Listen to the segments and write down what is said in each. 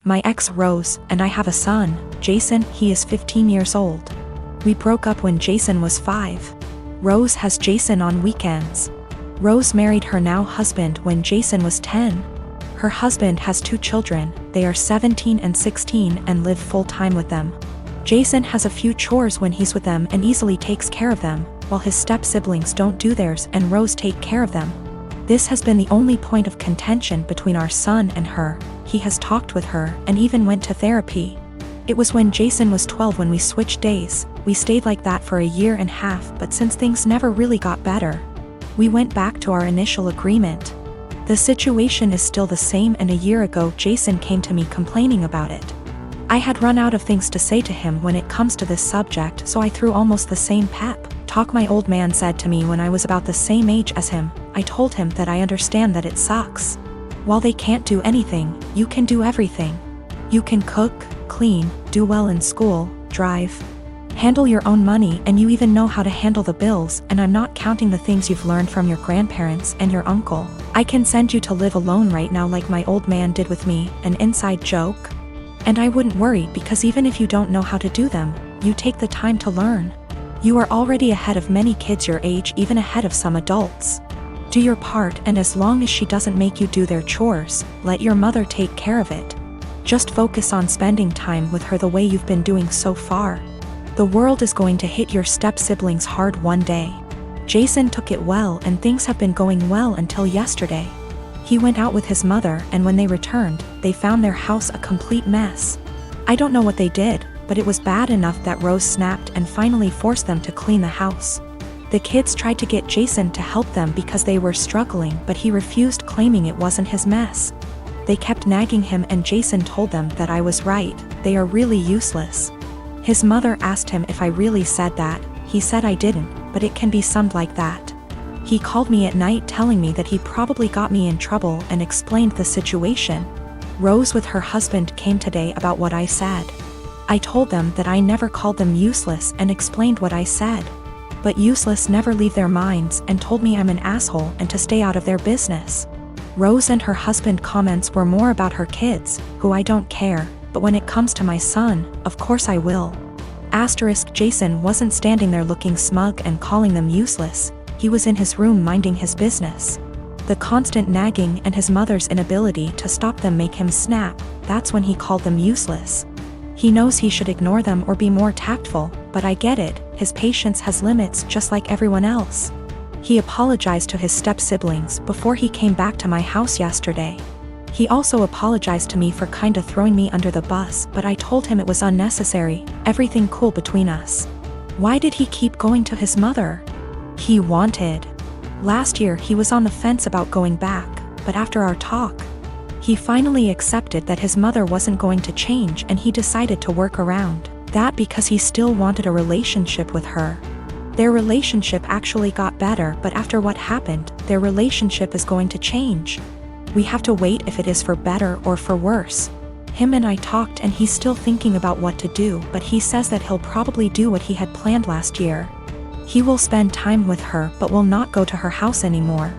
My ex Rose, and I have a son, Jason. He is 15 years old. We broke up when Jason was 5. Rose has Jason on weekends. Rose married her now husband when Jason was 10. Her husband has 2 children, they are 17 and 16 and live full-time with them. Jason has a few chores when he's with them and easily takes care of them, while his step-siblings don't do theirs and Rose take care of them. This has been the only point of contention between our son and her. He has talked with her and even went to therapy. It was when Jason was 12 when we switched days. We stayed like that for a year and a half, but since things never really got better, we went back to our initial agreement. The situation is still the same, and a year ago Jason came to me complaining about it. I had run out of things to say to him when it comes to this subject, so I threw almost the same pep talk my old man said to me when I was about the same age as him. I told him that I understand that it sucks. While they can't do anything, you can do everything. You can cook, clean, do well in school, drive, handle your own money, and you even know how to handle the bills, and I'm not counting the things you've learned from your grandparents and your uncle. I can send you to live alone right now like my old man did with me, an inside joke. And I wouldn't worry, because even if you don't know how to do them, you take the time to learn. You are already ahead of many kids your age, even ahead of some adults. Do your part, and as long as she doesn't make you do their chores, let your mother take care of it. Just focus on spending time with her the way you've been doing so far. The world is going to hit your step-siblings hard one day. Jason took it well, and things have been going well until yesterday. He went out with his mother, and when they returned, they found their house a complete mess. I don't know what they did, but it was bad enough that Rose snapped and finally forced them to clean the house. The kids tried to get Jason to help them because they were struggling, but he refused, claiming it wasn't his mess. They kept nagging him, and Jason told them that I was right. They are really useless. His mother asked him if I really said that. He said I didn't, but it can be summed like that. He called me at night telling me that he probably got me in trouble and explained the situation. Rose with her husband came today about what I said. I told them that I never called them useless and explained what I said. But useless never leave their minds, and told me I'm an asshole and to stay out of their business. Rose and her husband comments were more about her kids, who I don't care, but when it comes to my son, of course I will. Jason wasn't standing there looking smug and calling them useless. He was in his room minding his business. The constant nagging and his mother's inability to stop them make him snap. That's when he called them useless. He knows he should ignore them or be more tactful, but I get it. His patience has limits just like everyone else. He apologized to his step-siblings before he came back to my house yesterday. He also apologized to me for kinda throwing me under the bus, but I told him it was unnecessary, everything cool between us. Why did he keep going to his mother? He wanted. Last year he was on the fence about going back, but after our talk, he finally accepted that his mother wasn't going to change, and he decided to work around that because he still wanted a relationship with her. Their relationship actually got better, but after what happened, their relationship is going to change. We have to wait if it is for better or for worse. Him and I talked, and he's still thinking about what to do, but he says that he'll probably do what he had planned last year. He will spend time with her but will not go to her house anymore.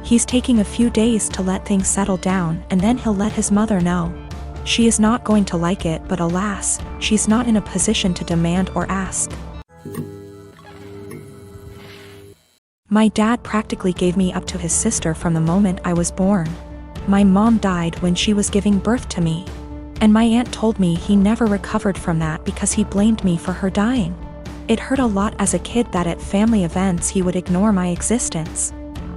He's taking a few days to let things settle down, and then he'll let his mother know. She is not going to like it, but alas, she's not in a position to demand or ask. My dad practically gave me up to his sister from the moment I was born. My mom died when she was giving birth to me. And my aunt told me he never recovered from that because he blamed me for her dying. It hurt a lot as a kid that at family events he would ignore my existence.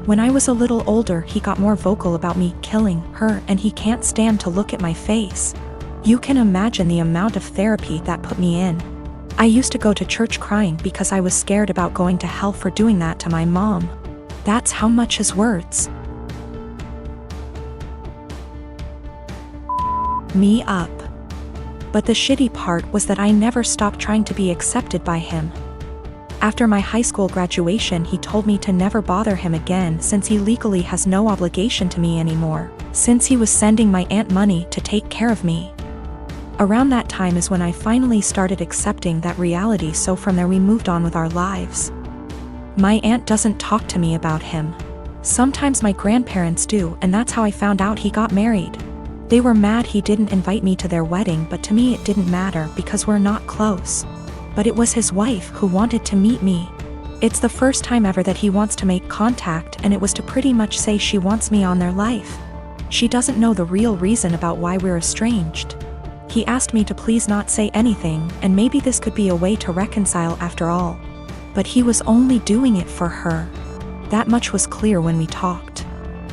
When I was a little older, he got more vocal about me killing her, and he can't stand to look at my face. You can imagine the amount of therapy that put me in. I used to go to church crying because I was scared about going to hell for doing that to my mom. That's how much his words me up. But the shitty part was that I never stopped trying to be accepted by him. After my high school graduation, he told me to never bother him again since he legally has no obligation to me anymore, since he was sending my aunt money to take care of me. Around that time is when I finally started accepting that reality, so from there we moved on with our lives. My aunt doesn't talk to me about him. Sometimes my grandparents do, and that's how I found out he got married. They were mad he didn't invite me to their wedding, but to me it didn't matter because we're not close. But it was his wife who wanted to meet me. It's the first time ever that he wants to make contact, and it was to pretty much say she wants me on their life. She doesn't know the real reason about why we're estranged. He asked me to please not say anything, and maybe this could be a way to reconcile after all. But he was only doing it for her. That much was clear when we talked.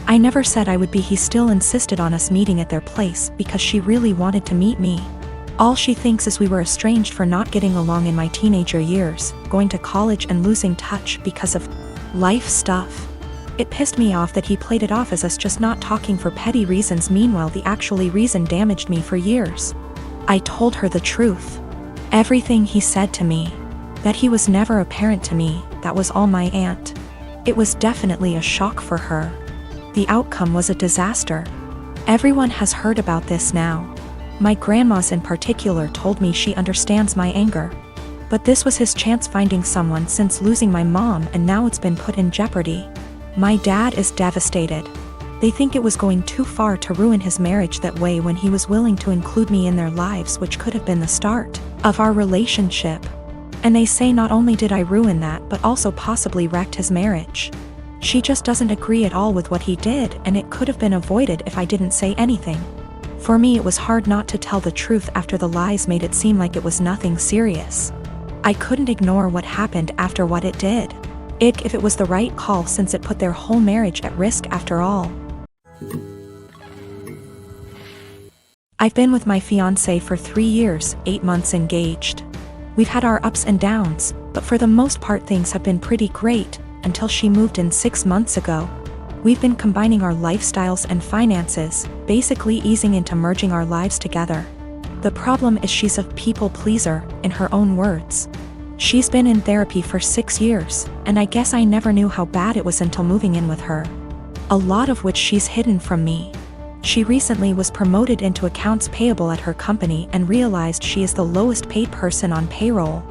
I never said I would be. He still insisted on us meeting at their place because she really wanted to meet me. All she thinks is we were estranged for not getting along in my teenager years, going to college and losing touch because of life stuff. It pissed me off that he played it off as us just not talking for petty reasons. Meanwhile, the actually reason damaged me for years. I told her the truth. Everything he said to me. That he was never a parent to me, that was all my aunt. It was definitely a shock for her. The outcome was a disaster. Everyone has heard about this now. My grandmas in particular told me she understands my anger. But this was his chance finding someone since losing my mom, and now it's been put in jeopardy. My dad is devastated. They think it was going too far to ruin his marriage that way when he was willing to include me in their lives, which could have been the start of our relationship. And they say not only did I ruin that, but also possibly wrecked his marriage. She just doesn't agree at all with what he did, and it could have been avoided if I didn't say anything. For me, it was hard not to tell the truth after the lies made it seem like it was nothing serious. I couldn't ignore what happened after what it did. If it was the right call, since it put their whole marriage at risk after all. I've been with my fiancé for 3 years, 8 months engaged. We've had our ups and downs, but for the most part things have been pretty great, until she moved in 6 months ago. We've been combining our lifestyles and finances, basically easing into merging our lives together. The problem is she's a people pleaser, in her own words. She's been in therapy for 6 years, and I guess I never knew how bad it was until moving in with her. A lot of which she's hidden from me. She recently was promoted into accounts payable at her company and realized she is the lowest paid person on payroll.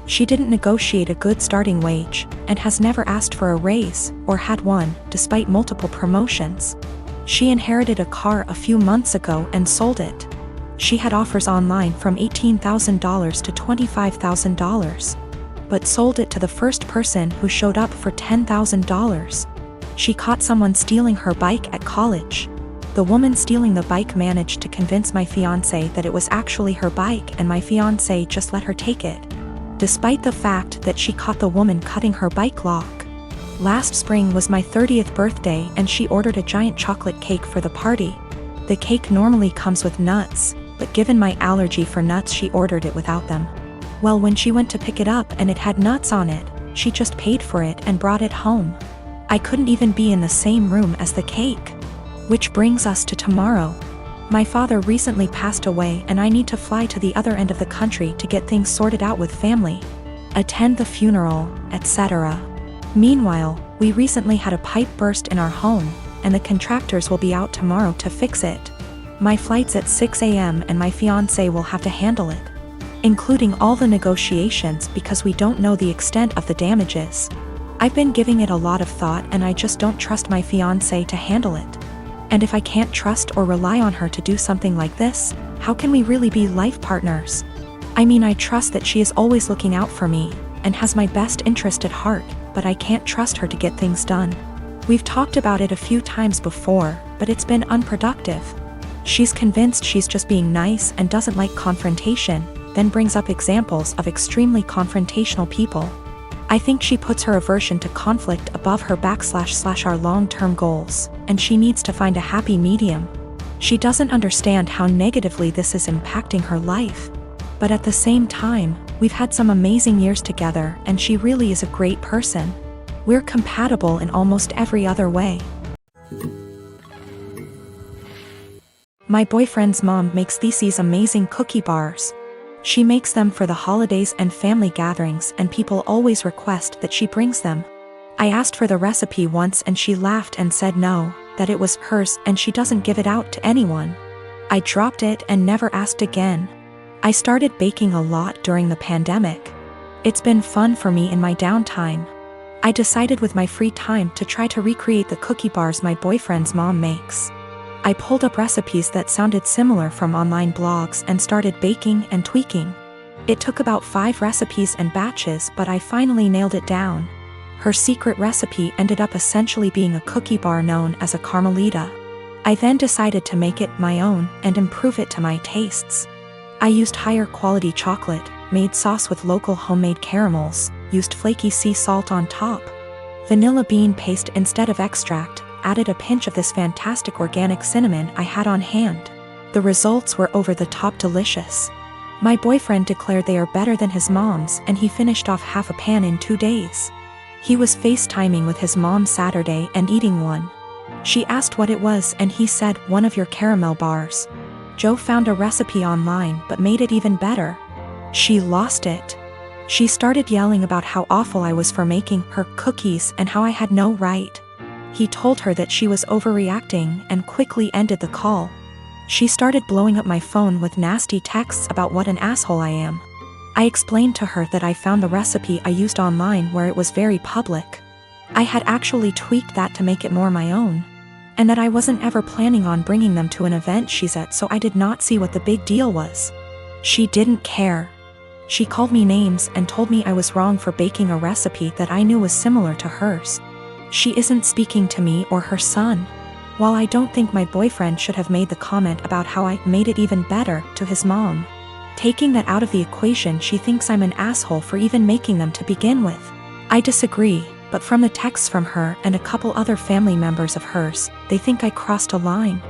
She didn't negotiate a good starting wage, and has never asked for a raise, or had one, despite multiple promotions. She inherited a car a few months ago and sold it. She had offers online from $18,000 to $25,000. But sold it to the first person who showed up for $10,000. She caught someone stealing her bike at college. The woman stealing the bike managed to convince my fiancé that it was actually her bike, and my fiancé just let her take it. Despite the fact that she caught the woman cutting her bike lock. Last spring was my 30th birthday, and she ordered a giant chocolate cake for the party. The cake normally comes with nuts, but given my allergy for nuts, she ordered it without them. Well, when she went to pick it up and it had nuts on it, she just paid for it and brought it home. I couldn't even be in the same room as the cake. Which brings us to tomorrow. My father recently passed away, and I need to fly to the other end of the country to get things sorted out with family, attend the funeral, etc. Meanwhile, we recently had a pipe burst in our home, and the contractors will be out tomorrow to fix it. My flight's at 6 a.m. and my fiancé will have to handle it, including all the negotiations, because we don't know the extent of the damages. I've been giving it a lot of thought, and I just don't trust my fiancé to handle it. And if I can't trust or rely on her to do something like this, how can we really be life partners? I mean, I trust that she is always looking out for me, and has my best interest at heart, but I can't trust her to get things done. We've talked about it a few times before, but it's been unproductive. She's convinced she's just being nice and doesn't like confrontation, then brings up examples of extremely confrontational people. I think she puts her aversion to conflict above her / our long-term goals, and she needs to find a happy medium. She doesn't understand how negatively this is impacting her life. But at the same time, we've had some amazing years together, and she really is a great person. We're compatible in almost every other way. My boyfriend's mom makes these amazing cookie bars. She makes them for the holidays and family gatherings, and people always request that she brings them. I asked for the recipe once and she laughed and said no, that it was hers and she doesn't give it out to anyone. I dropped it and never asked again. I started baking a lot during the pandemic. It's been fun for me in my downtime. I decided with my free time to try to recreate the cookie bars my boyfriend's mom makes. I pulled up recipes that sounded similar from online blogs and started baking and tweaking. It took about 5 recipes and batches, but I finally nailed it down. Her secret recipe ended up essentially being a cookie bar known as a Carmelita. I then decided to make it my own and improve it to my tastes. I used higher quality chocolate, made sauce with local homemade caramels, used flaky sea salt on top, vanilla bean paste instead of extract, added a pinch of this fantastic organic cinnamon I had on hand. The results were over the top delicious. My boyfriend declared they are better than his mom's, and he finished off half a pan in 2 days. He was FaceTiming with his mom Saturday and eating one. She asked what it was and he said, "One of your caramel bars." Joe found a recipe online but made it even better. She lost it. She started yelling about how awful I was for making her cookies and how I had no right. He told her that she was overreacting and quickly ended the call. She started blowing up my phone with nasty texts about what an asshole I am. I explained to her that I found the recipe I used online where it was very public. I had actually tweaked that to make it more my own. And that I wasn't ever planning on bringing them to an event she's at, so I did not see what the big deal was. She didn't care. She called me names and told me I was wrong for baking a recipe that I knew was similar to hers. She isn't speaking to me or her son. While I don't think my boyfriend should have made the comment about how I made it even better to his mom, taking that out of the equation, she thinks I'm an asshole for even making them to begin with. I disagree, but from the texts from her and a couple other family members of hers, they think I crossed a line.